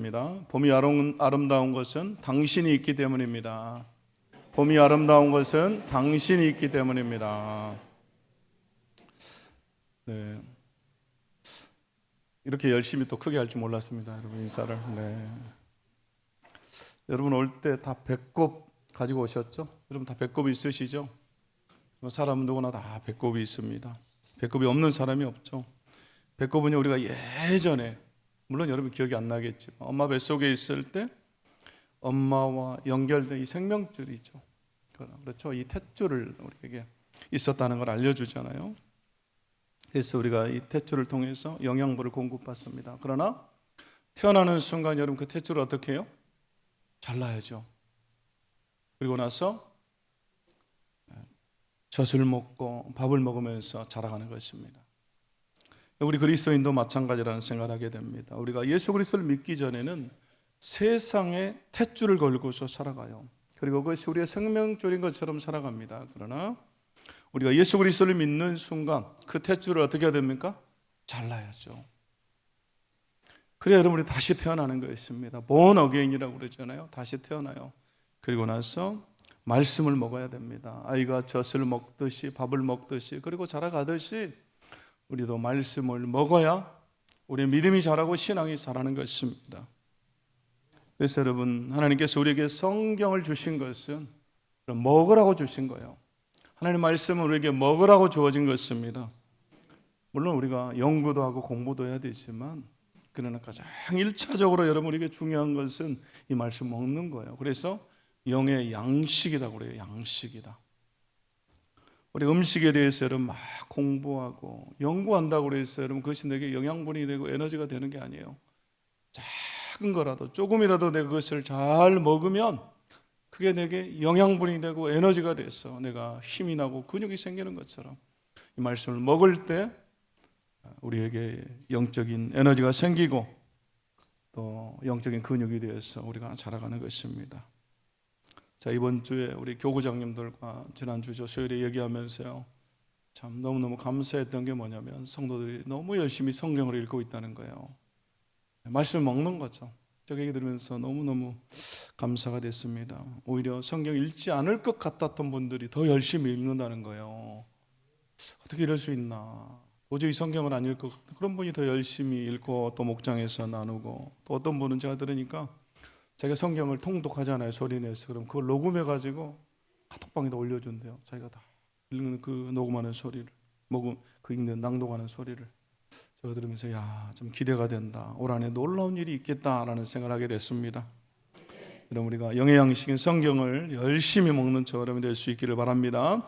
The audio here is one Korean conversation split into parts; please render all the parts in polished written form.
읽겠습니다. 봄이 아름다운 것은 당신이 있기 때문입니다. 봄이 아름다운 것은 당신이 있기 때문입니다. 네. 이렇게 열심히 또 크게 할 줄 몰랐습니다. 여러분 인사를. 네. 여러분 올 때 다 배꼽 가지고 오셨죠? 여러분 다 배꼽이 있으시죠? 사람 누구나 다 배꼽이 있습니다. 배꼽이 없는 사람이 없죠. 배꼽은 우리가 예전에, 물론 여러분 기억이 안 나겠지만 엄마 뱃속에 있을 때 엄마와 연결된 이 생명줄이죠. 그렇죠. 이 탯줄을 우리에게 있었다는 걸 알려주잖아요. 그래서 우리가 이 탯줄을 통해서 영양분을 공급받습니다. 그러나 태어나는 순간 여러분 그 탯줄을 어떻게 해요? 잘라야죠. 그리고 나서 젖을 먹고 밥을 먹으면서 자라가는 것입니다. 우리 그리스도인도 마찬가지라는 생각을 하게 됩니다. 우리가 예수 그리스도를 믿기 전에는 세상에 탯줄을 걸고서 살아가요. 그리고 그것이 우리의 생명줄인 것처럼 살아갑니다. 그러나 우리가 예수 그리스도를 믿는 순간 그 탯줄을 어떻게 해야 됩니까? 잘라야죠. 그래야 여러분 우리 다시 태어나는 것입니다. born again이라고 그러잖아요. 다시 태어나요. 그리고 나서 말씀을 먹어야 됩니다. 아이가 젖을 먹듯이 밥을 먹듯이 그리고 자라가듯이 우리도 말씀을 먹어야 우리의 믿음이 자라고 신앙이 자라는 것입니다. 그래서 여러분 하나님께서 우리에게 성경을 주신 것은 먹으라고 주신 거예요. 하나님 말씀은 우리에게 먹으라고 주어진 것입니다. 물론 우리가 연구도 하고 공부도 해야 되지만 그러나 가장 1차적으로 여러분에게 중요한 것은 이 말씀 먹는 거예요. 그래서 영의 양식이라고 그래요. 양식이다. 우리 음식에 대해서 여러분 막 공부하고 연구한다고 그래서 여러분 그것이 내게 영양분이 되고 에너지가 되는 게 아니에요. 작은 거라도 조금이라도 내가 그것을 잘 먹으면 그게 내게 영양분이 되고 에너지가 돼서 내가 힘이 나고 근육이 생기는 것처럼 이 말씀을 먹을 때 우리에게 영적인 에너지가 생기고 또 영적인 근육이 되어서 우리가 자라가는 것입니다. 자, 이번 주에 우리 교구장님들과 지난주 수요일에 얘기하면서요, 참 너무너무 감사했던 게 뭐냐면 성도들이 너무 열심히 성경을 읽고 있다는 거예요. 말씀을 먹는 거죠. 저 얘기 들으면서 너무너무 감사가 됐습니다. 오히려 성경 읽지 않을 것 같았던 분들이 더 열심히 읽는다는 거예요. 어떻게 이럴 수 있나. 도저히 성경을 안 읽고 그런 분이 더 열심히 읽고 또 목장에서 나누고 또 어떤 분은 제가 들으니까 자기가 성경을 통독하잖아요. 소리내서. 그럼 그걸 녹음해가지고 카톡방에다 올려준대요. 자기가 다 읽는 그 녹음하는 소리를, 그 읽는 낭독하는 소리를. 제가 들으면서 좀 기대가 된다. 올 한해 놀라운 일이 있겠다라는 생각을 하게 됐습니다. 여러분 우리가 영의 양식인 성경을 열심히 먹는 저 여러분이 될 수 있기를 바랍니다.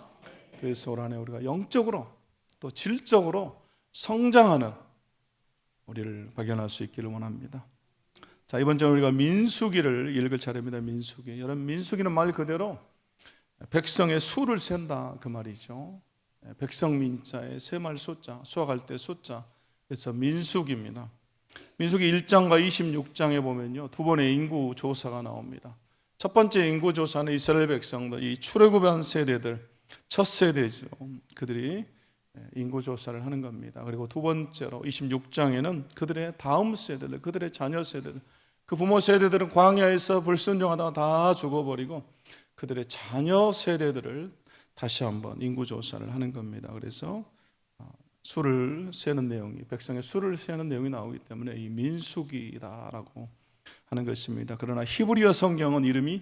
그래서 올 한해 우리가 영적으로 또 질적으로 성장하는 우리를 발견할 수 있기를 원합니다. 자, 이번 주에 우리가 민수기를 읽을 차례입니다. 민수기. 여러분 민수기는 말 그대로 백성의 수를 센다 그 말이죠. 백성 민자에 세말 숫자, 수학할 때 숫자. 그래서 민수기입니다. 민수기 1장과 26장에 보면요, 두 번의 인구 조사가 나옵니다. 첫 번째 인구 조사는 이스라엘 백성들, 이 출애굽한 세대들, 첫 세대죠. 그들이 인구 조사를 하는 겁니다. 그리고 두 번째로 26장에는 그들의 다음 세대들, 그들의 자녀 세대들, 그 부모 세대들은 광야에서 불순종하다가 다 죽어버리고 그들의 자녀 세대들을 다시 한번 인구 조사를 하는 겁니다. 그래서 수를 세는 내용이, 백성의 수를 세는 내용이 나오기 때문에 이 민수기라고 하는 것입니다. 그러나 히브리어 성경은 이름이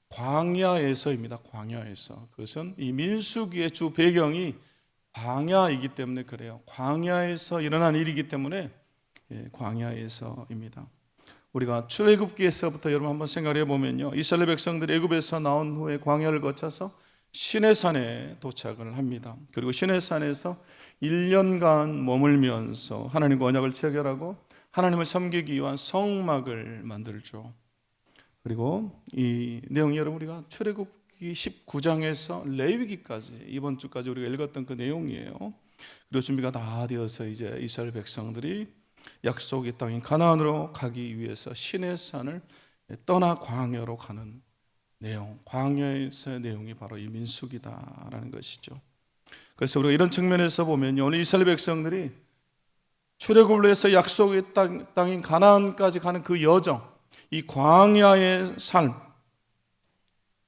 광야에서입니다. 광야에서. 그것은 이 민수기의 주 배경이 광야이기 때문에 그래요. 광야에서 일어난 일이기 때문에 광야에서입니다. 우리가 출애굽기에서부터 여러분 한번 생각해 보면요, 이스라엘 백성들이 애굽에서 나온 후에 광야를 거쳐서 시내산에 도착을 합니다. 그리고 시내산에서 1년간 머물면서 하나님과 언약을 체결하고 하나님을 섬기기 위한 성막을 만들죠. 그리고 이 내용이 여러분 우리가 출애굽기 19장에서 레위기까지 이번 주까지 우리가 읽었던 그 내용이에요. 그리고 준비가 다 되어서 이제 이스라엘 백성들이 약속의 땅인 가나안으로 가기 위해서 시내산을 떠나 광야로 가는 내용, 광야에서의 내용이 바로 이 민수기다라는 것이죠. 그래서 우리가 이런 측면에서 보면요, 오늘 이스라엘 백성들이 출애굽을 해서 약속의 땅인 가나안까지 가는 그 여정, 이 광야의 삶,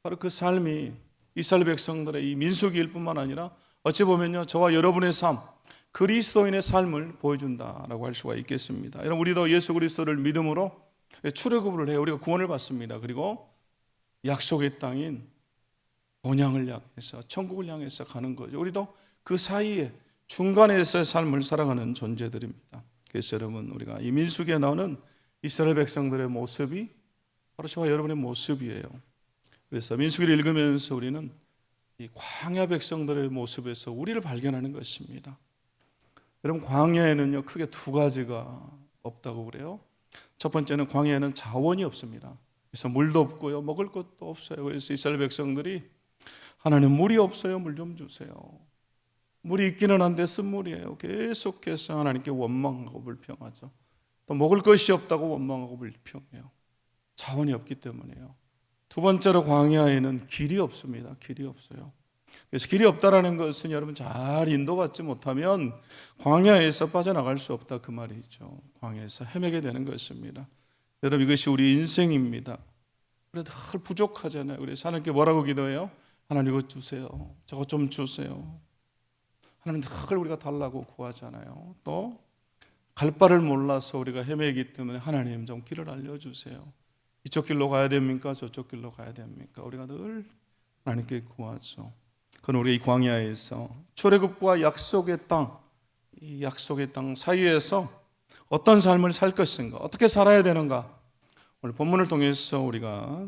바로 그 삶이 이스라엘 백성들의 이 민수기일 뿐만 아니라 어찌 보면요, 저와 여러분의 삶, 그리스도인의 삶을 보여준다라고 할 수가 있겠습니다. 여러분, 우리도 예수 그리스도를 믿음으로 출애굽을 해요. 우리가 구원을 받습니다. 그리고 약속의 땅인 본향을 향해서, 천국을 향해서 가는 거죠. 우리도 그 사이에 중간에서의 삶을 살아가는 존재들입니다. 그래서 여러분, 우리가 이 민수기에 나오는 이스라엘 백성들의 모습이 바로 저와 여러분의 모습이에요. 그래서 민수기를 읽으면서 우리는 이 광야 백성들의 모습에서 우리를 발견하는 것입니다. 여러분, 광야에는요 크게 두 가지가 없다고 그래요. 첫 번째는 광야에는 자원이 없습니다. 그래서 물도 없고요, 먹을 것도 없어요. 그래서 이스라엘 백성들이 하나님, 물이 없어요, 물 좀 주세요. 물이 있기는 한데 쓴물이에요. 계속해서 하나님께 원망하고 불평하죠. 또 먹을 것이 없다고 원망하고 불평해요. 자원이 없기 때문이에요. 두 번째로 광야에는 길이 없습니다. 길이 없어요. 그래서 길이 없다라는 것은 여러분 잘 인도받지 못하면 광야에서 빠져나갈 수 없다, 그 말이죠. 광야에서 헤매게 되는 것입니다. 여러분, 이것이 우리 인생입니다. 그래도 늘 부족하잖아요. 그래서 하나님께 뭐라고 기도해요? 하나님, 이것 주세요. 저것 좀 주세요. 하나님, 늘 우리가 달라고 구하잖아요. 또 갈 바를 몰라서 우리가 헤매기 때문에 하나님, 좀 길을 알려주세요. 이쪽 길로 가야 됩니까? 저쪽 길로 가야 됩니까? 우리가 늘 하나님께 구하죠. 그건 우리 이 광야에서 출애굽과 약속의 땅, 이 약속의 땅 사이에서 어떤 삶을 살 것인가, 어떻게 살아야 되는가, 오늘 본문을 통해서 우리가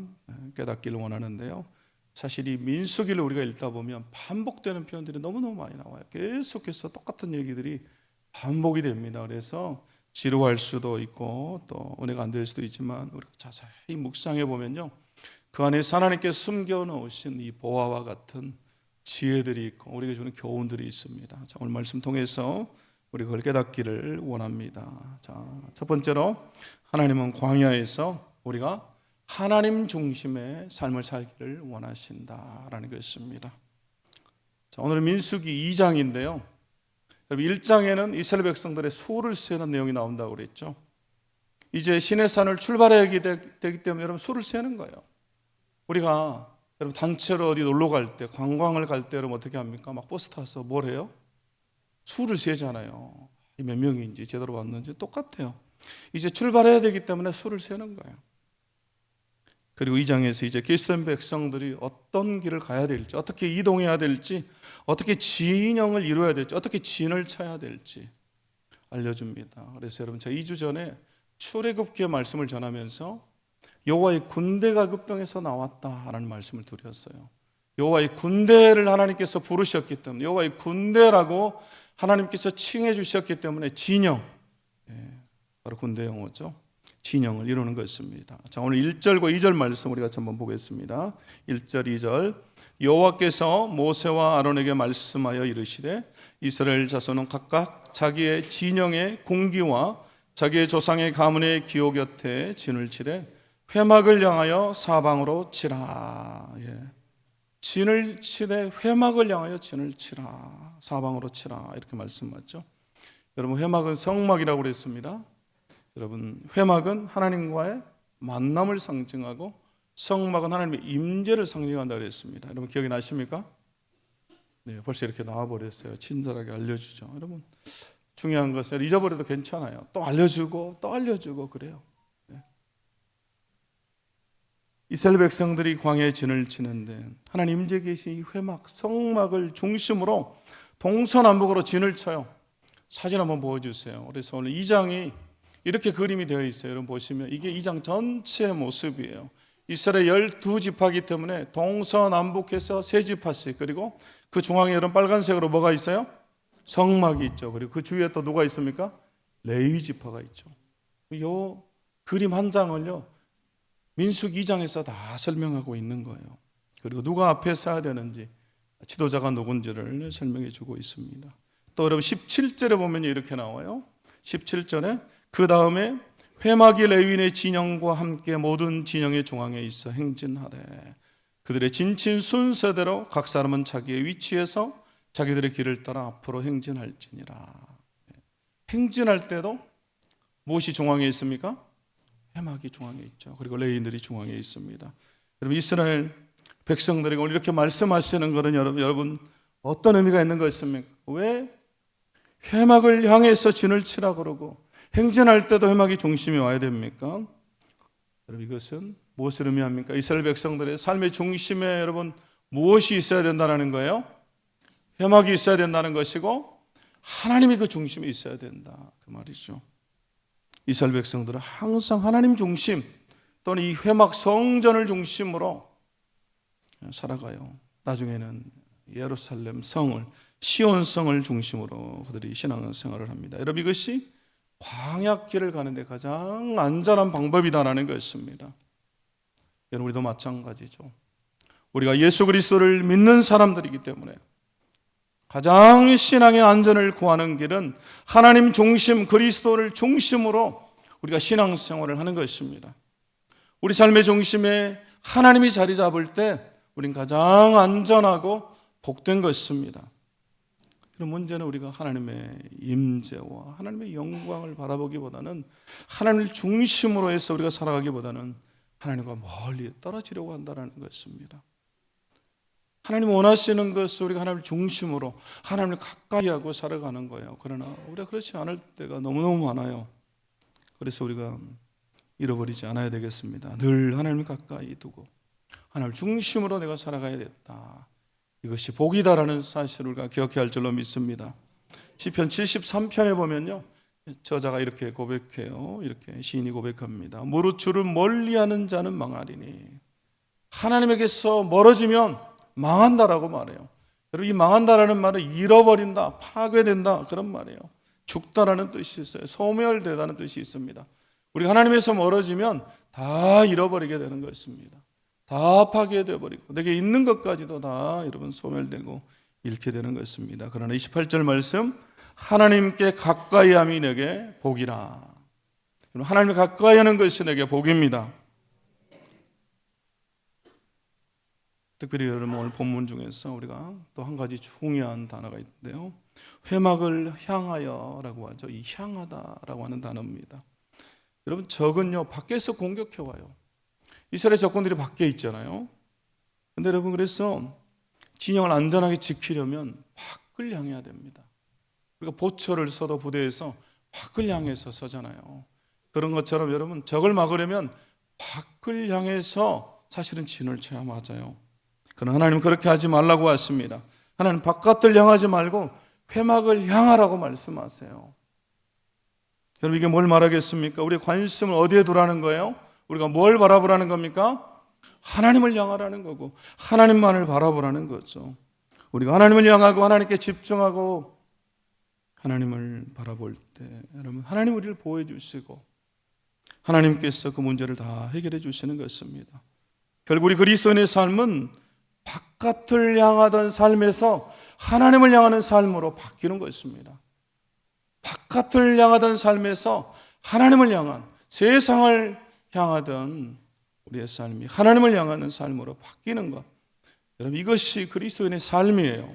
깨닫기를 원하는데요. 사실 이 민수기를 우리가 읽다 보면 반복되는 표현들이 너무너무 많이 나와요. 계속해서 똑같은 얘기들이 반복이 됩니다. 그래서 지루할 수도 있고 또 은혜가 안 될 수도 있지만 우리가 자세히 묵상해 보면요, 그 안에 하나님께 숨겨 놓으신 이 보화와 같은 지혜들이 있고 우리에게 주는 교훈들이 있습니다. 자, 오늘 말씀 통해서 우리 그걸 깨닫기를 원합니다. 자, 첫 번째로 하나님은 광야에서 우리가 하나님 중심의 삶을 살기를 원하신다라는 것입니다. 자, 오늘은 민수기 2장인데요. 1장에는 이스라엘 백성들의 수를 세는 내용이 나온다고 그랬죠. 이제 시내산을 출발하게 되기 때문에 여러분, 수를 세는 거예요. 우리가 여러분 단체로 어디 놀러 갈 때, 관광을 갈 때 여러분 어떻게 합니까? 막 버스 타서 뭘 해요? 수를 세잖아요. 몇 명인지 제대로 왔는지. 똑같아요. 이제 출발해야 되기 때문에 수를 세는 거예요. 그리고 이 장에서 이제 그리스도인 백성들이 어떤 길을 가야 될지, 어떻게 이동해야 될지, 어떻게 진영을 이루어야 될지, 어떻게 진을 쳐야 될지 알려줍니다. 그래서 여러분, 제가 2주 전에 출애굽기의 말씀을 전하면서 여호와의 군대가 그 땅에서 나왔다라는 말씀을 드렸어요. 여호와의 군대를 하나님께서 부르셨기 때문에, 여호와의 군대라고 하나님께서 칭해 주셨기 때문에 진영, 바로 군대 용어죠. 진영을 이루는 것입니다. 자, 오늘 1절과 2절 말씀 우리가 한번 보겠습니다. 1절, 2절. 여호와께서 모세와 아론에게 말씀하여 이르시되 이스라엘 자손은 각각 자기의 진영의 공기와 자기의 조상의 가문의 기호 곁에 진을 치되 회막을 향하여 사방으로 치라. 진을 치되 회막을 향하여 진을 치라. 사방으로 치라. 이렇게 말씀하죠. 여러분, 회막은 성막이라고 그랬습니다. 여러분, 회막은 하나님과의 만남을 상징하고 성막은 하나님의 임재를 상징한다고 그랬습니다. 여러분, 기억이 나십니까? 네, 벌써 이렇게 나와버렸어요. 친절하게 알려주죠. 여러분, 중요한 것은 잊어버려도 괜찮아요. 또 알려주고 또 알려주고 그래요. 네. 이스라엘 백성들이 광야에 진을 치는데 하나님 임재 계신 이 회막, 성막을 중심으로 동서남북으로 진을 쳐요. 사진 한번 보여주세요. 그래서 오늘 2장이 이렇게 그림이 되어 있어요. 여러분 보시면 이게 2장 전체의 모습이에요. 이스라엘 12지파이기 때문에 동서남북해서 3지파씩, 그리고 그 중앙에 여러분 빨간색으로 뭐가 있어요? 성막이 있죠. 그리고 그 주위에 또 누가 있습니까? 레위지파가 있죠. 이 그림 한 장을요, 민수기 2장에서 다 설명하고 있는 거예요. 그리고 누가 앞에 서야 되는지, 지도자가 누군지를 설명해 주고 있습니다. 또 여러분 17절에 보면 이렇게 나와요. 17절에 그 다음에 회막이 레위인의 진영과 함께 모든 진영의 중앙에 있어 행진하되 그들의 진친 순서대로 각 사람은 자기의 위치에서 자기들의 길을 따라 앞으로 행진할지니라. 행진할 때도 무엇이 중앙에 있습니까? 회막이 중앙에 있죠. 그리고 레위인들이 중앙에 있습니다. 여러분, 이스라엘 백성들에게 오늘 이렇게 말씀하시는 것은 여러분 어떤 의미가 있는 것입니까? 왜 회막을 향해서 진을 치라 그러고 행진할 때도 회막이 중심이 와야 됩니까? 여러분, 이것은 무엇을 의미합니까? 이스라엘 백성들의 삶의 중심에 여러분 무엇이 있어야 된다는 거예요? 회막이 있어야 된다는 것이고 하나님이 그 중심에 있어야 된다, 그 말이죠. 이스라엘 백성들은 항상 하나님 중심 또는 이 회막 성전을 중심으로 살아가요. 나중에는 예루살렘 성을, 시온성을 중심으로 그들이 신앙생활을 합니다. 여러분, 이것이 광야길을 가는데 가장 안전한 방법이다라는 것입니다. 여러분, 우리도 마찬가지죠. 우리가 예수 그리스도를 믿는 사람들이기 때문에 가장 신앙의 안전을 구하는 길은 하나님 중심, 그리스도를 중심으로 우리가 신앙생활을 하는 것입니다. 우리 삶의 중심에 하나님이 자리 잡을 때 우린 가장 안전하고 복된 것입니다. 그런 문제는 우리가 하나님의 임재와 하나님의 영광을 바라보기보다는 하나님을 중심으로 해서 우리가 살아가기보다는 하나님과 멀리 떨어지려고 한다는 것입니다. 하나님 원하시는 것을 우리가 하나님을 중심으로 하나님을 가까이 하고 살아가는 거예요. 그러나 우리가 그렇지 않을 때가 너무너무 많아요. 그래서 우리가 잃어버리지 않아야 되겠습니다. 늘 하나님을 가까이 두고 하나님을 중심으로 내가 살아가야겠다. 이것이 복이다라는 사실을 우리가 기억해야 할 줄로 믿습니다. 시편 73편에 보면요, 저자가 이렇게 고백해요. 이렇게 시인이 고백합니다. 무릇 주를 멀리하는 자는 망하리니. 하나님에게서 멀어지면 망한다라고 말해요. 여러분, 이 망한다라는 말은 잃어버린다, 파괴된다 그런 말이에요. 죽다라는 뜻이 있어요. 소멸되다는 뜻이 있습니다. 우리가 하나님에서 멀어지면 다 잃어버리게 되는 것입니다. 다 파괴되어 버리고 내게 있는 것까지도 다 여러분 소멸되고 잃게 되는 것입니다. 그러나 28절 말씀, 하나님께 가까이함이 내게 복이라. 하나님을 가까이 하는 것이 내게 복입니다. 특별히 여러분 오늘 본문 중에서 우리가 또 한 가지 중요한 단어가 있는데요, 회막을 향하여라고 하죠. 이 향하다라고 하는 단어입니다. 여러분, 적은요 밖에서 공격해 와요. 이스라엘 적군들이 밖에 있잖아요. 근데 여러분, 그래서 진영을 안전하게 지키려면 밖을 향해야 됩니다. 우리가 보초를 서도 부대에서 밖을 향해서 서잖아요. 그런 것처럼 여러분, 적을 막으려면 밖을 향해서 사실은 진을 쳐야 맞아요. 그러나 하나님은 그렇게 하지 말라고 하십니다. 하나님 바깥을 향하지 말고 회막을 향하라고 말씀하세요. 여러분, 이게 뭘 말하겠습니까? 우리의 관심을 어디에 두라는 거예요? 우리가 뭘 바라보라는 겁니까? 하나님을 향하라는 거고 하나님만을 바라보라는 거죠. 우리가 하나님을 향하고 하나님께 집중하고 하나님을 바라볼 때 여러분, 하나님 우리를 보호해 주시고 하나님께서 그 문제를 다 해결해 주시는 것입니다. 결국 우리 그리스도인의 삶은 바깥을 향하던 삶에서 하나님을 향하는 삶으로 바뀌는 것입니다. 바깥을 향하던 삶에서 하나님을 향한, 세상을 향하던 우리의 삶이 하나님을 향하는 삶으로 바뀌는 것, 여러분, 이것이 그리스도인의 삶이에요.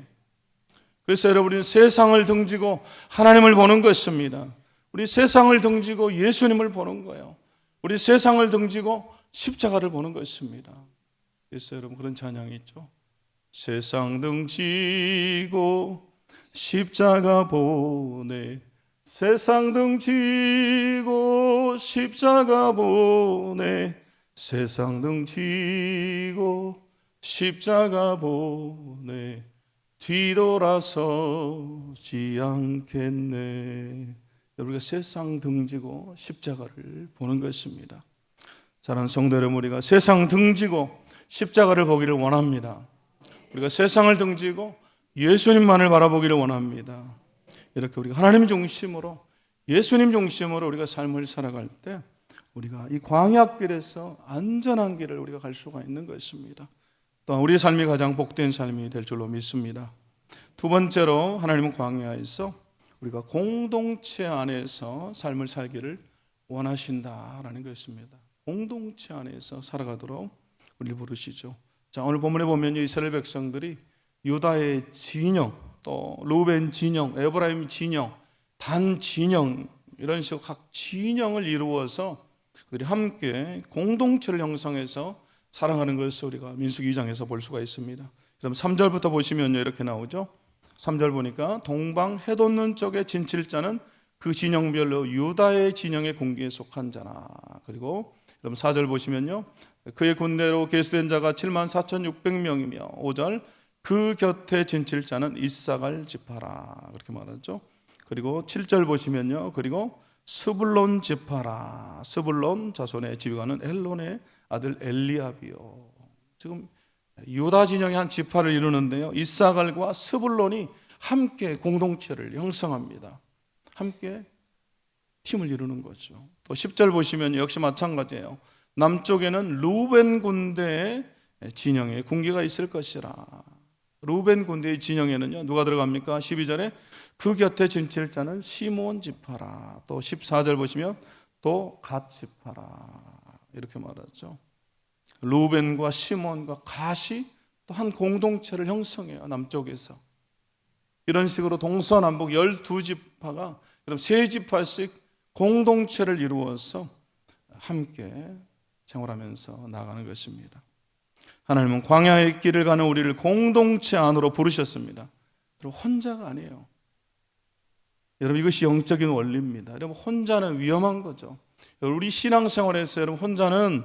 그래서 여러분, 우리는 세상을 등지고 하나님을 보는 것입니다. 우리 세상을 등지고 예수님을 보는 거예요. 우리 세상을 등지고 십자가를 보는 것입니다. 그래서 여러분, 그런 찬양이 있죠. 세상 등지고 십자가 보네, 세상 등지고 십자가 보네, 세상 등지고 십자가 보네, 뒤돌아서지 않겠네. 우리가 세상 등지고 십자가를 보는 것입니다. 사랑하는 성도 여러분, 우리가 세상 등지고 십자가를 보기를 원합니다. 우리가 세상을 등지고 예수님만을 바라보기를 원합니다. 이렇게 우리가 하나님 중심으로, 예수님 중심으로 우리가 삶을 살아갈 때 우리가 이 광야길에서 안전한 길을 우리가 갈 수가 있는 것입니다. 또한 우리의 삶이 가장 복된 삶이 될 줄로 믿습니다. 두 번째로, 하나님은 광야에서 우리가 공동체 안에서 삶을 살기를 원하신다라는 것입니다. 공동체 안에서 살아가도록 우리를 부르시죠. 자, 오늘 본문에 보면 이스라엘 백성들이 유다의 진영, 또 루벤 진영, 에브라임 진영, 단 진영, 이런 식으로 각 진영을 이루어서 그들이 함께 공동체를 형성해서 살아가는 것을 우리가 민수기 2장에서 볼 수가 있습니다. 그럼 3절부터 보시면요, 이렇게 나오죠. 3절 보니까 동방 해돋는 쪽의 진칠자는 그 진영별로 유다의 진영의 군기에 속한 자나. 그리고 그럼 4절 보시면요, 그의 군대로 계수된 자가 74,600명이며 5절 그 곁에 진칠자는 이사갈 지파라, 그렇게 말하죠. 그리고 7절 보시면요, 그리고 스불론 지파라. 스불론 자손의 지휘관은 엘론의 아들 엘리압이요. 지금 유다 진영의 한 지파를 이루는데요, 이사갈과 스불론이 함께 공동체를 형성합니다. 함께 팀을 이루는 거죠. 또 10절 보시면 역시 마찬가지예요. 남쪽에는 루벤 군대의 진영에 군기가 있을 것이라. 루벤 군대의 진영에는요, 누가 들어갑니까? 12절에 그 곁에 진칠자는 시몬 지파라. 또 14절 보시면 또 갓 지파라, 이렇게 말하죠. 루벤과 시몬과 갓이 또 한 공동체를 형성해요. 남쪽에서 이런 식으로 동서남북 12지파가 그럼 3지파씩 공동체를 이루어서 함께 생활하면서 나가는 것입니다. 하나님은 광야의 길을 가는 우리를 공동체 안으로 부르셨습니다. 여러분, 혼자가 아니에요. 여러분, 이것이 영적인 원리입니다. 여러분, 혼자는 위험한 거죠. 우리 신앙생활에서 여러분, 혼자는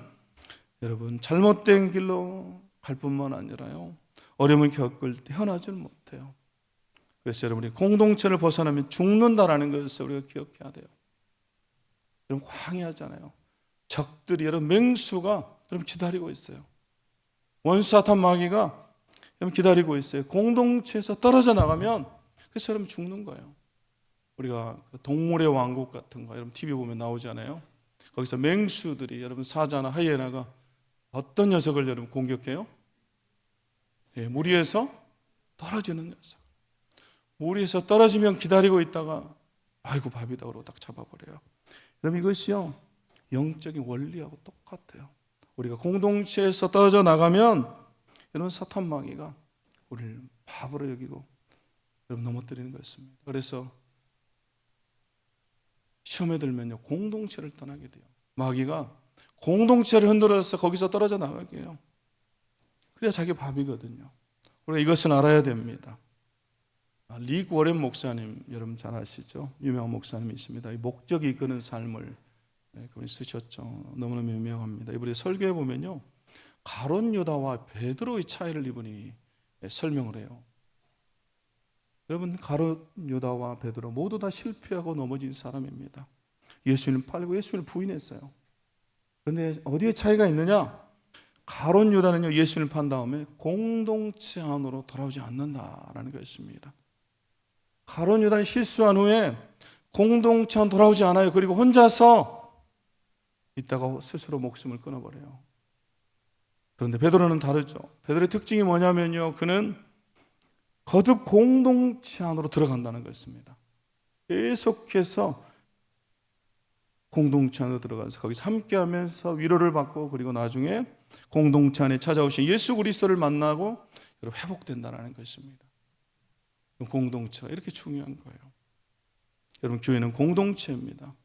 여러분 잘못된 길로 갈 뿐만 아니라요, 어려움을 겪을 때 헤어나질 못해요. 그래서 여러분이 공동체를 벗어나면 죽는다라는 것을 우리가 기억해야 돼요. 여러분, 광야잖아요. 적들이, 여러분, 맹수가 여러분 기다리고 있어요. 원수 사탄 마귀가 여러분 기다리고 있어요. 공동체에서 떨어져 나가면 그래서 여러분 죽는 거예요. 우리가 동물의 왕국 같은 거 여러분 TV 보면 나오잖아요. 거기서 맹수들이, 여러분, 사자나 하이에나가 어떤 녀석을 여러분 공격해요? 네, 물 위에서 떨어지는 녀석. 물 위에서 떨어지면 기다리고 있다가 아이고 밥이다 그러고 딱 잡아버려요. 그럼 이것이요, 영적인 원리하고 똑같아요. 우리가 공동체에서 떨어져 나가면 이런 사탄 마귀가 우리를 바보로 여기고 여러분 넘어뜨리는 것입니다. 그래서 시험에 들면요, 공동체를 떠나게 돼요. 마귀가 공동체를 흔들어서 거기서 떨어져 나가게 해요. 그래야 자기 밥이거든요. 우리가 이것을 알아야 됩니다. 릭 워렌 목사님, 여러분 잘 아시죠? 유명한 목사님이십니다. 이 목적이 이끄는 삶을 그분이 쓰셨죠. 너무너무 유명합니다. 이분이 설교해 보면요, 가룟 유다와 베드로의 차이를 이분이 설명을 해요. 여러분, 가룟 유다와 베드로 모두 다 실패하고 넘어진 사람입니다. 예수님을 팔고 예수님을 부인했어요. 그런데 어디에 차이가 있느냐? 가룟 유다는요, 예수님을 판 다음에 공동체 안으로 돌아오지 않는다라는 것입니다. 가룟 유다는 실수한 후에 공동체 안으로 돌아오지 않아요. 그리고 혼자서 있다가 스스로 목숨을 끊어버려요. 그런데 베드로는 다르죠. 베드로의 특징이 뭐냐면요, 그는 거듭 공동체 안으로 들어간다는 것입니다. 계속해서 공동체 안으로 들어가서 거기서 함께하면서 위로를 받고, 그리고 나중에 공동체 안에 찾아오신 예수 그리스도를 만나고 회복된다는 것입니다. 공동체가 이렇게 중요한 거예요. 여러분, 교회는 공동체입니다.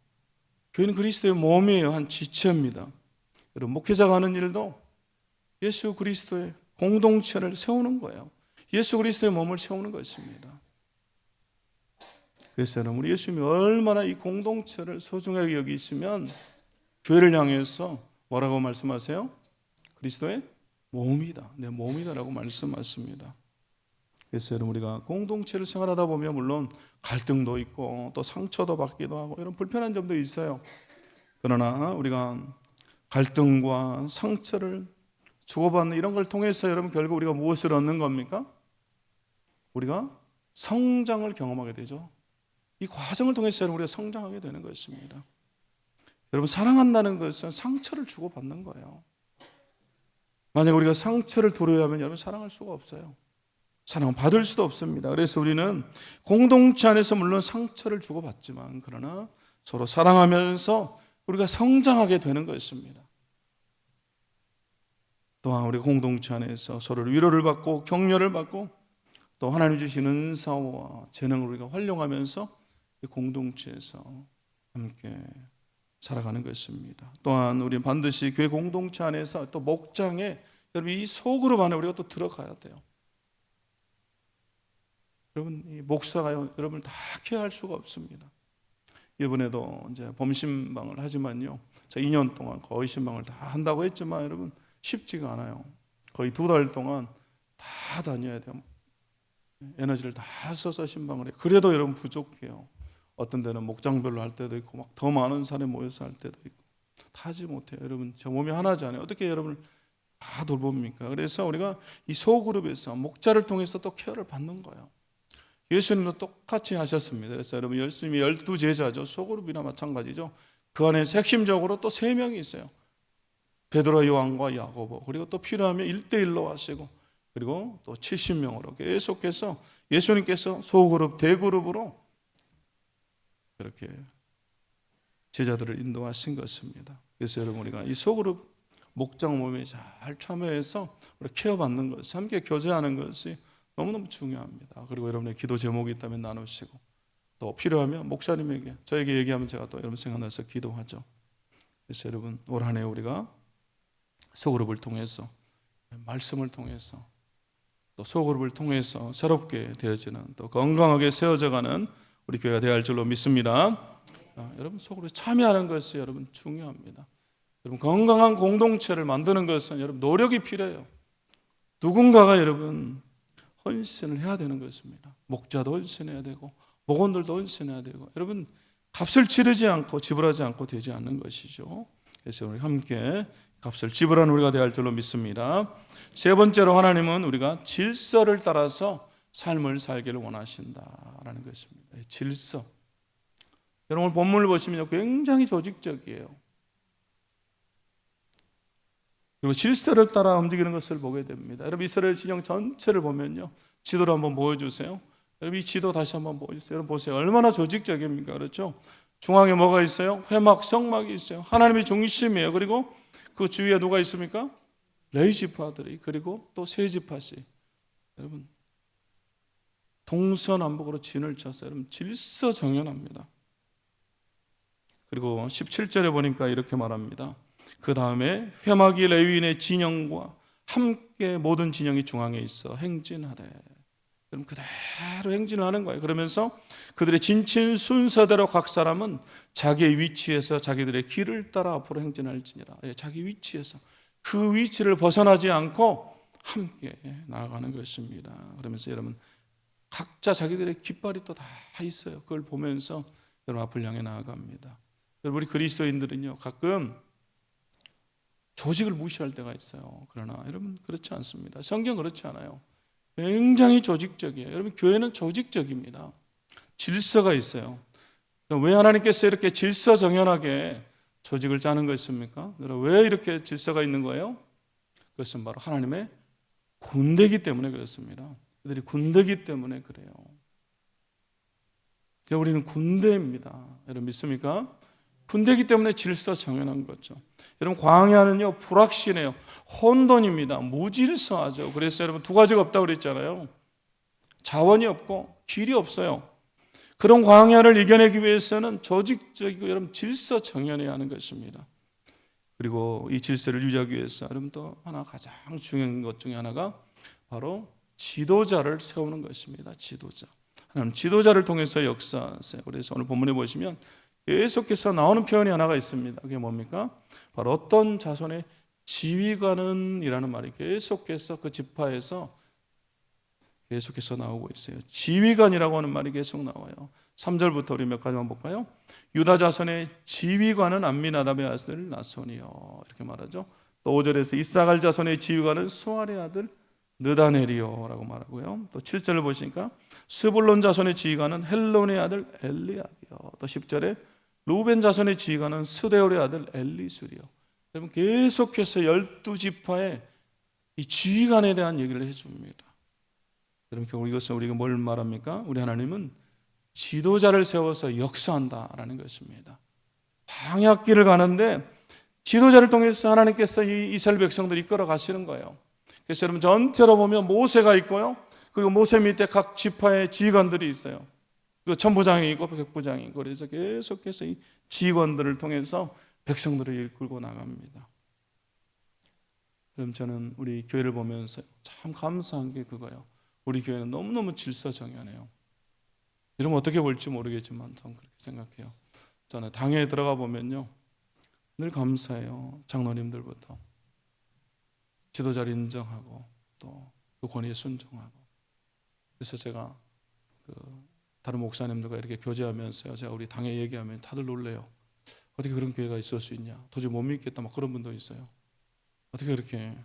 교회는 그리스도의 몸이에요. 한 지체입니다. 여러분, 목회자가 하는 일도 예수 그리스도의 공동체를 세우는 거예요. 예수 그리스도의 몸을 세우는 것입니다. 그래서 여러분, 우리 예수님이 얼마나 이 공동체를 소중하게 여기시면 교회를 향해서 뭐라고 말씀하세요? 그리스도의 몸이다, 내 몸이다라고 말씀하십니다. 그래서 여러분, 우리가 공동체를 생활하다 보면 물론 갈등도 있고 또 상처도 받기도 하고 이런 불편한 점도 있어요. 그러나 우리가 갈등과 상처를 주고받는 이런 걸 통해서 여러분, 결국 우리가 무엇을 얻는 겁니까? 우리가 성장을 경험하게 되죠. 이 과정을 통해서 우리가 성장하게 되는 것입니다. 여러분, 사랑한다는 것은 상처를 주고받는 거예요. 만약 우리가 상처를 두려워하면 여러분, 사랑할 수가 없어요. 사랑은 받을 수도 없습니다. 그래서 우리는 공동체 안에서 물론 상처를 주고받지만 그러나 서로 사랑하면서 우리가 성장하게 되는 것입니다. 또한 우리 공동체 안에서 서로를 위로를 받고 격려를 받고 또 하나님 주신 은사와 재능을 우리가 활용하면서 이 공동체에서 함께 살아가는 것입니다. 또한 우리는 반드시 교회 공동체 안에서 또 목장에 여러분 이 소그룹 안에 우리가 또 들어가야 돼요. 여러분 이 목사가 여러분을 다 케어할 수가 없습니다. 이번에도 이제 범신방을 하지만요, 자 2년 동안 거의 신방을 다 한다고 했지만 여러분 쉽지가 않아요. 거의 2달 동안 다 다녀야 돼요. 에너지를 다 써서 신방을 해요. 그래도 여러분 부족해요. 어떤 데는 목장별로 할 때도 있고 막 더 많은 사람이 모여서 할 때도 있고 다 하지 못해요. 여러분 저 몸이 하나잖아요. 어떻게 여러분을 다 돌봅니까? 그래서 우리가 이 소그룹에서 목자를 통해서 또 케어를 받는 거예요. 예수님도 똑같이 하셨습니다. 그래서 여러분 열심히 12제자죠. 소그룹이나 마찬가지죠. 그 안에서 핵심적으로 또 3명이 있어요. 베드로, 요한과 야고보. 그리고 또 필요하면 1대1로 하시고 그리고 또 70명으로 계속해서 예수님께서 소그룹, 대그룹으로 그렇게 제자들을 인도하신 것입니다. 그래서 여러분 우리가 이 소그룹 목장 모임에 잘 참여해서 우리 케어받는 것, 함께 교제하는 것이 너무너무 중요합니다. 그리고 여러분의 기도 제목이 있다면 나누시고 또 필요하면 목사님에게 저에게 얘기하면 제가 또 여러분 생각나서 기도하죠. 그래서 여러분 올 한 해 우리가 소그룹을 통해서 말씀을 통해서 또 소그룹을 통해서 새롭게 되어지는 또 건강하게 세워져가는 우리 교회가 되어야 할 줄로 믿습니다. 여러분 소그룹에 참여하는 것이 여러분 중요합니다. 여러분 건강한 공동체를 만드는 것은 여러분 노력이 필요해요. 누군가가 여러분 헌신을 해야 되는 것입니다. 목자도 헌신해야 되고 목원들도 헌신해야 되고 여러분 값을 치르지 않고 지불하지 않고 되지 않는 것이죠. 그래서 우리 함께 값을 지불하는 우리가 되어야 할 줄로 믿습니다. 세 번째로 하나님은 우리가 질서를 따라서 삶을 살기를 원하신다라는 것입니다. 질서. 여러분 본문을 보시면 굉장히 조직적이에요. 그리고 질서를 따라 움직이는 것을 보게 됩니다. 여러분 이스라엘 진영 전체를 보면요, 지도를 한번 보여주세요. 여러분 이 지도 다시 한번 보여주세요. 여러분 보세요. 얼마나 조직적입니까? 그렇죠? 중앙에 뭐가 있어요? 회막, 성막이 있어요. 하나님이 중심이에요. 그리고 그 주위에 누가 있습니까? 레위 지파들이, 그리고 또 세 지파씩. 여러분 동서남북으로 진을 쳐서 여러분 질서 정연합니다. 그리고 17절에 보니까 이렇게 말합니다. 그 다음에 회막이 레위인의 진영과 함께 모든 진영이 중앙에 있어 행진하래. 그럼 그대로 행진을 하는 거예요. 그러면서 그들의 진친 순서대로 각 사람은 자기의 위치에서 자기들의 길을 따라 앞으로 행진할지니라. 자기 위치에서 그 위치를 벗어나지 않고 함께 나아가는 것입니다. 그러면서 여러분 각자 자기들의 깃발이 또 다 있어요. 그걸 보면서 여러분 앞을 향해 나아갑니다. 여러분 우리 그리스도인들은요 가끔 조직을 무시할 때가 있어요. 그러나 여러분 그렇지 않습니다. 성경 그렇지 않아요. 굉장히 조직적이에요. 여러분 교회는 조직적입니다. 질서가 있어요. 왜 하나님께서 이렇게 질서 정연하게 조직을 짜는 것입니까? 왜 이렇게 질서가 있는 거예요? 그것은 바로 하나님의 군대이기 때문에 그렇습니다. 그들이 군대이기 때문에 그래요. 우리는 군대입니다. 여러분 믿습니까? 군대이기 때문에 질서 정연한 거죠. 여러분 광야는요 불확실해요. 혼돈입니다. 무질서하죠. 그래서 여러분 두 가지가 없다고 그랬잖아요. 자원이 없고 길이 없어요. 그런 광야를 이겨내기 위해서는 조직적이고 여러분 질서 정연해야 하는 것입니다. 그리고 이 질서를 유지하기 위해서 여러분 또 하나 가장 중요한 것 중에 하나가 바로 지도자를 세우는 것입니다. 지도자. 하나님 지도자를 통해서 역사하세요. 그래서 오늘 본문에 보시면 계속해서 나오는 표현이 하나가 있습니다. 그게 뭡니까? 바로 어떤 자손의 지휘관은이라는 말이 계속해서 그 지파에서 계속해서 나오고 있어요. 지휘관이라고 하는 말이 계속 나와요. 3절부터 우리 몇 가지만 볼까요? 유다 자손의 지휘관은 암미나답의 아들 나손이요 이렇게 말하죠. 또 5절에서 이사갈 자손의 지휘관은 수아의 아들 느다넬이요라고 말하고요. 또 7절을 보시니까 스불론 자손의 지휘관은 헬론의 아들 엘리압이요. 또 10절에 루벤 자손의 지휘관은 스데올의 아들 엘리술이요. 여러분 계속해서 12지파의 이 지휘관에 대한 얘기를 해줍니다. 여러분 결국 이것은 우리가 뭘 말합니까? 우리 하나님은 지도자를 세워서 역사한다라는 것입니다. 광야길을 가는데 지도자를 통해서 하나님께서 이 이스라엘 백성들을 이끌어 가시는 거예요. 그래서 여러분 전체로 보면 모세가 있고요. 그리고 모세 밑에 각 지파의 지휘관들이 있어요. 그리고 천부장이 있고 백부장이 있고 그래서 계속해서 이 직원들을 통해서 백성들을 이끌고 나갑니다. 그럼 저는 우리 교회를 보면서 참 감사한 게 그거예요. 우리 교회는 너무너무 질서정연해요. 이러면 어떻게 볼지 모르겠지만 저는 그렇게 생각해요. 저는 당회에 들어가 보면요, 늘 감사해요. 장로님들부터 지도자를 인정하고 또 그 권위에 순종하고. 그래서 제가 다른 목사님들과 이렇게 교제하면서요, 제가 우리 당회 얘기하면 다들 놀래요. 어떻게 그런 교회가 있을 수 있냐, 도저히 못 믿겠다, 막 그런 분도 있어요. 어떻게 그렇게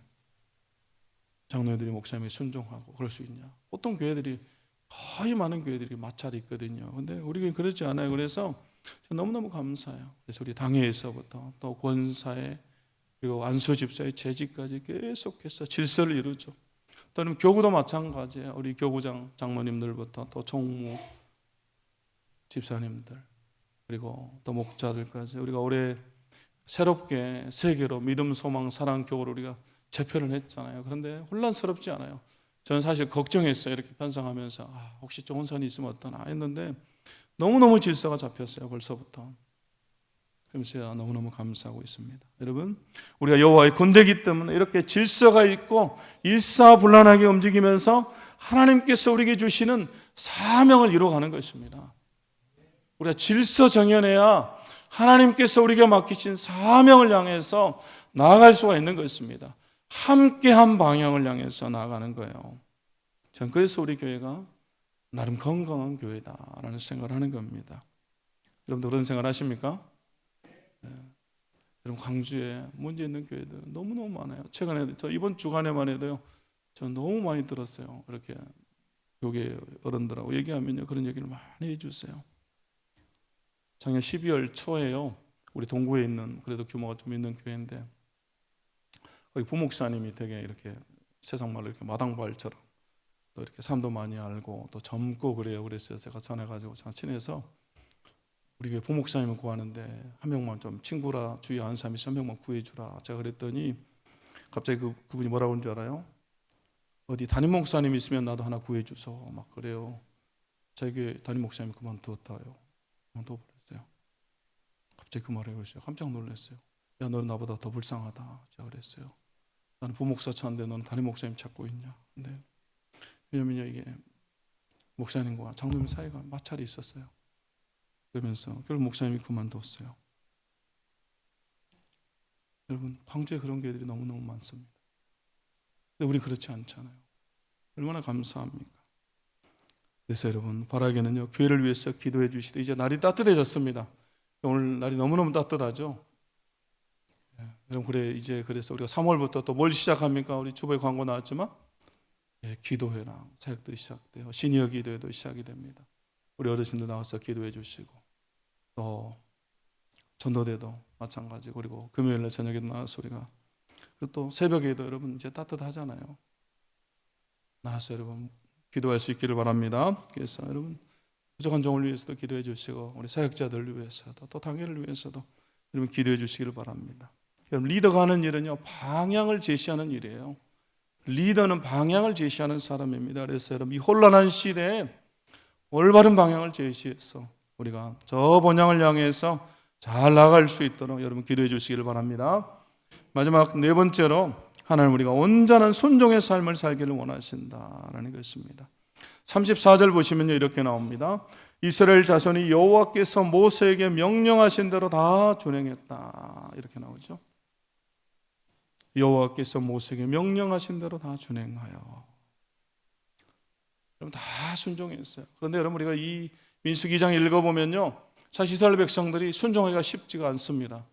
장로님들이 목사님에 순종하고 그럴 수 있냐. 보통 교회들이, 거의 많은 교회들이 마찰이 있거든요. 근데 우리 교회는 그렇지 않아요. 그래서 너무너무 감사해요. 그래서 우리 당회에서부터 또 권사회 그리고 안수 집사의 재직까지 계속해서 질서를 이루죠. 또는 교구도 마찬가지예요. 우리 교구장 장로님들부터 또 총무 집사님들 그리고 또 목자들까지 우리가 올해 새롭게 세계로 믿음, 소망, 사랑 교구를 우리가 재편을 했잖아요. 그런데 혼란스럽지 않아요. 저는 사실 걱정했어요. 이렇게 편성하면서 혹시 좋은 선이 있으면 어떠나 했는데 너무너무 질서가 잡혔어요. 벌써부터. 그래서 제가 너무너무 감사하고 있습니다. 여러분, 우리가 여호와의 군대이기 때문에 이렇게 질서가 있고 일사불란하게 움직이면서 하나님께서 우리에게 주시는 사명을 이루어가는 것입니다. 우리가 질서정연해야 하나님께서 우리에게 맡기신 사명을 향해서 나아갈 수가 있는 것입니다. 함께한 방향을 향해서 나아가는 거예요. 저는 그래서 우리 교회가 나름 건강한 교회다라는 생각을 하는 겁니다. 여러분도 그런 생각 하십니까? 네. 여러분, 광주에 문제 있는 교회들 너무너무 많아요. 최근에 저 이번 주간에만 해도요, 저 너무 많이 들었어요. 이렇게 교계 어른들하고 얘기하면요, 그런 얘기를 많이 해주세요. 작년 12월 초에요, 우리 동구에 있는 그래도 규모가 좀 있는 교회인데 거기 부목사님이 되게 이렇게 세상 말로 이렇게 마당발처럼 또 이렇게 사람도 많이 알고 또 젊고 그래요. 그래서 제가 전해가지고 참 친해서 우리 교회 부목사님을 구하는데 한 명만 좀 친구라 주위에 아는 사람이 있어 한 명만 구해주라. 제가 그랬더니 갑자기 그분이 뭐라고 하는 줄 알아요? 어디 담임 목사님 있으면 나도 하나 구해주소 막 그래요. 저희 교회 담임 목사님이 그만두었다요. 그만둬버렸어요. 갑자기 그 말을 해보세요. 깜짝 놀랐어요. 야, 너는 나보다 더 불쌍하다. 제가 그랬어요. 나는 부목사 찾는데 너는 담임 목사님 찾고 있냐. 근데 왜냐면요, 이게 목사님과 장로님 사이가 마찰이 있었어요. 그러면서 결국 목사님이 그만뒀어요. 여러분, 광주에 그런 교회들이 너무너무 많습니다. 근데 우리 그렇지 않잖아요. 얼마나 감사합니까? 그래서 여러분, 바라기는요, 교회를 위해서 기도해 주시되 이제 날이 따뜻해졌습니다. 오늘 날이 너무너무 따뜻하죠. 여러분, 그래서 우리가 3월부터 또 뭘 시작합니까? 우리 주보에 광고 나왔지만 기도회랑 사역도 시작돼요. 시니어 기도회도 시작이 됩니다. 우리 어르신들 나와서 기도해 주시고 또 전도대도 마찬가지고 그리고 금요일날 저녁에도 나와서 우리가 그리고 또 새벽에도 여러분 이제 따뜻하잖아요. 나와서 여러분 기도할 수 있기를 바랍니다. 그래서 여러분 부족한 종을 위해서도 기도해 주시고 우리 사역자들을 위해서도 또 당회를 위해서도 여러분 기도해 주시기를 바랍니다. 여러분, 리더가 하는 일은요, 방향을 제시하는 일이에요. 리더는 방향을 제시하는 사람입니다. 그래서 여러분, 이 혼란한 시대에 올바른 방향을 제시해서 우리가 저 본향을 향해서 잘 나갈 수 있도록 여러분 기도해 주시기를 바랍니다. 마지막 네 번째로 하나님 우리가 온전한 순종의 삶을 살기를 원하신다라는 것입니다. 34절 보시면요, 이렇게 나옵니다. 이스라엘 자손이 여호와께서 모세에게 명령하신 대로 다 준행했다. 이렇게 나오죠. 여호와께서 모세에게 명령하신 대로 다 준행하여. 여러분, 다 순종했어요. 그런데 여러분, 우리가 이 민수기 2장 읽어보면요, 사실 이스라엘 백성들이 순종하기가 쉽지가 않습니다.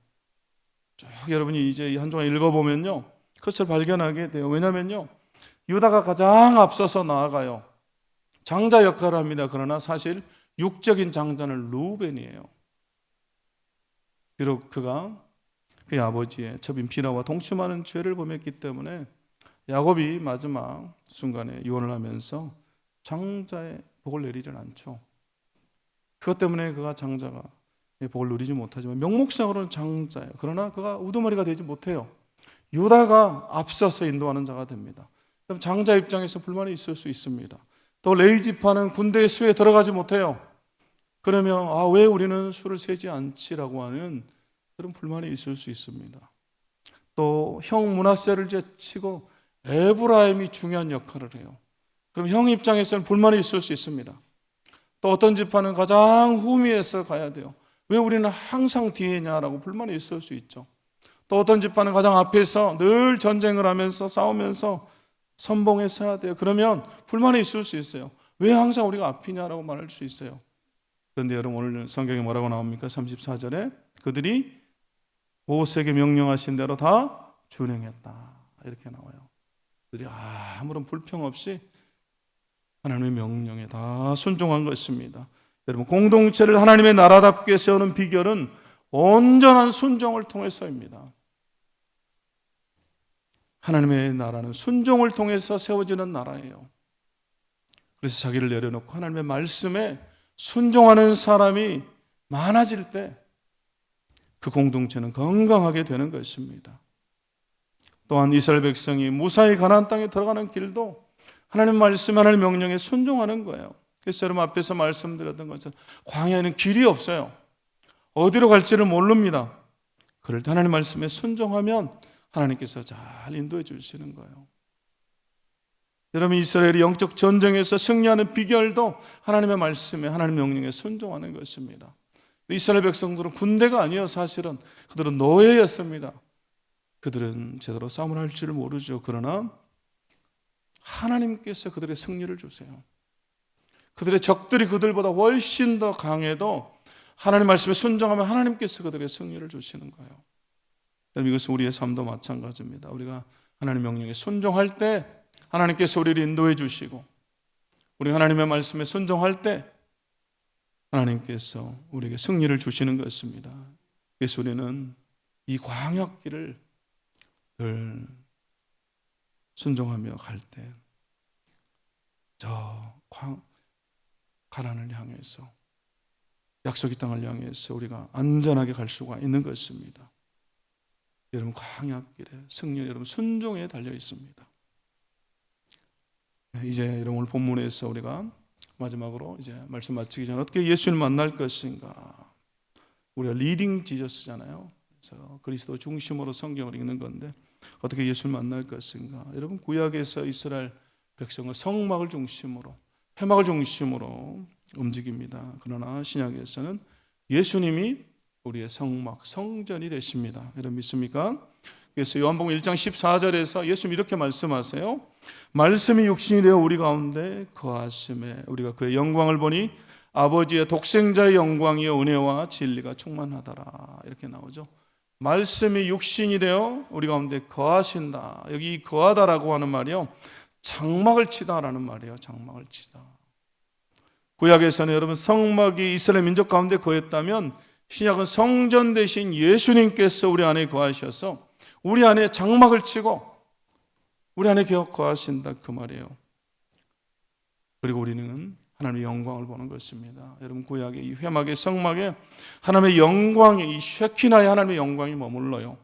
쭉 여러분이 이제 한 주간 읽어보면요, 그것을 발견하게 돼요. 왜냐면요, 유다가 가장 앞서서 나아가요. 장자 역할을 합니다. 그러나 사실 육적인 장자는 루벤이에요. 비록 그가 그의 아버지의 첩인 비라와 동침하는 죄를 범했기 때문에 야곱이 마지막 순간에 유언을 하면서 장자의 복을 내리질 않죠. 그것 때문에 그가 장자가 복을 누리지 못하지만 명목상으로는 장자예요. 그러나 그가 우두머리가 되지 못해요. 유다가 앞서서 인도하는 자가 됩니다. 그럼 장자 입장에서 불만이 있을 수 있습니다. 또 레위 지파는 군대의 수에 들어가지 못해요. 그러면 왜 우리는 술을 세지 않지라고 하는 그런 불만이 있을 수 있습니다. 또 형 므낫세를 제치고 에브라임이 중요한 역할을 해요. 그럼 형 입장에서는 불만이 있을 수 있습니다. 또 어떤 지파는 가장 후미에서 가야 돼요. 왜 우리는 항상 뒤에냐라고 불만이 있을 수 있죠. 또 어떤 지파는 가장 앞에서 늘 전쟁을 하면서 싸우면서 선봉해서 해야 돼요. 그러면 불만이 있을 수 있어요. 왜 항상 우리가 앞이냐라고 말할 수 있어요. 그런데 여러분 오늘 성경에 뭐라고 나옵니까? 34절에 그들이 모세에게 명령하신 대로 다 준행했다 이렇게 나와요. 그들이 아무런 불평 없이 하나님의 명령에 다 순종한 것입니다. 여러분 공동체를 하나님의 나라답게 세우는 비결은 온전한 순종을 통해서입니다. 하나님의 나라는 순종을 통해서 세워지는 나라예요. 그래서 자기를 내려놓고 하나님의 말씀에 순종하는 사람이 많아질 때 그 공동체는 건강하게 되는 것입니다. 또한 이스라엘 백성이 무사히 가나안 땅에 들어가는 길도 하나님 말씀, 하나님 명령에 순종하는 거예요. 그래서 여러분 앞에서 말씀드렸던 것처럼 광야에는 길이 없어요. 어디로 갈지를 모릅니다. 그럴 때 하나님 말씀에 순종하면 하나님께서 잘 인도해 주시는 거예요. 여러분 이스라엘이 영적 전쟁에서 승리하는 비결도 하나님의 말씀에 하나님 명령에 순종하는 것입니다. 이스라엘 백성들은 군대가 아니에요. 사실은 그들은 노예였습니다. 그들은 제대로 싸움을 할 줄을 모르죠. 그러나 하나님께서 그들의 승리를 주세요. 그들의 적들이 그들보다 훨씬 더 강해도 하나님 말씀에 순종하면 하나님께서 그들의 승리를 주시는 거예요. 이것은 우리의 삶도 마찬가지입니다. 우리가 하나님 명령에 순종할 때 하나님께서 우리를 인도해 주시고 우리 하나님의 말씀에 순종할 때 하나님께서 우리에게 승리를 주시는 것입니다. 그래서 우리는 이 광야길을 늘 순종하며 갈 때 저 가나안을 향해서 약속의 땅을 향해서 우리가 안전하게 갈 수가 있는 것입니다. 여러분 광야길에 승리 여러분 순종에 달려 있습니다. 이제 여러분 오늘 본문에서 우리가 마지막으로 이제 말씀 마치기 전에 어떻게 예수를 만날 것인가? 우리가 리딩 지저스잖아요. 그래서 그리스도 중심으로 성경을 읽는 건데 어떻게 예수를 만날 것인가? 여러분 구약에서 이스라엘 백성은 성막을 중심으로 회막을 중심으로 움직입니다. 그러나 신약에서는 예수님이 우리의 성막, 성전이 되십니다. 여러분 믿습니까? 그래서 요한복음 1장 14절에서 예수님 이렇게 말씀하세요. 말씀이 육신이 되어 우리 가운데 거하심에 우리가 그의 영광을 보니 아버지의 독생자의 영광이요 은혜와 진리가 충만하더라. 이렇게 나오죠. 말씀이 육신이 되어 우리 가운데 거하신다. 여기 거하다라고 하는 말이요. 장막을 치다라는 말이에요. 장막을 치다. 구약에서는 여러분 성막이 이스라엘 민족 가운데 거했다면 신약은 성전 대신 예수님께서 우리 안에 거하셔서 우리 안에 장막을 치고 우리 안에 거하신다 그 말이에요. 그리고 우리는 하나님의 영광을 보는 것입니다. 여러분 구약의 이 회막의 성막에 하나님의 영광이 이 쉐키나의 하나님의 영광이 머물러요.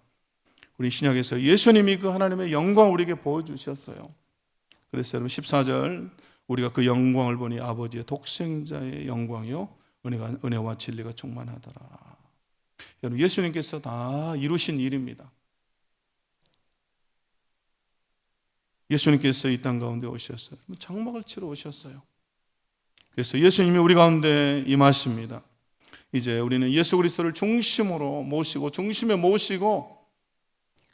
우리 신약에서 예수님이 그 하나님의 영광을 우리에게 보여주셨어요. 그래서 여러분 14절 우리가 그 영광을 보니 아버지의 독생자의 영광이요 은혜와 진리가 충만하더라. 여러분 예수님께서 다 이루신 일입니다. 예수님께서 이 땅 가운데 오셨어요. 장막을 치러 오셨어요. 그래서 예수님이 우리 가운데 임하십니다. 이제 우리는 예수 그리스도를 중심으로 모시고 중심에 모시고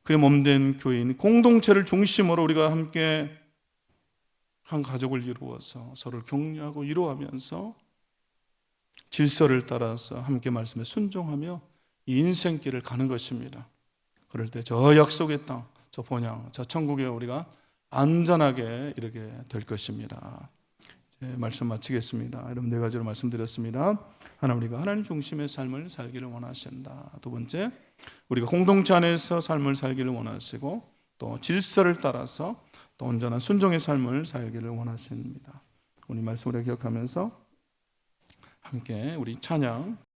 그의 몸된 교인 공동체를 중심으로 우리가 함께 한 가족을 이루어서 서로를 격려하고 위로하면서 질서를 따라서 함께 말씀에 순종하며 이 인생길을 가는 것입니다. 그럴 때 저 약속의 땅, 저 본향, 저 천국에 우리가 안전하게 이르게 될 것입니다. 이제 말씀 마치겠습니다. 여러분 네 가지로 말씀드렸습니다. 하나, 우리가 하나님 중심의 삶을 살기를 원하신다. 두 번째, 우리가 공동체 안에서 삶을 살기를 원하시고 또 질서를 따라서 또 온전한 순종의 삶을 살기를 원하십니다. 우리 말씀을 기억하면서 함께 우리 찬양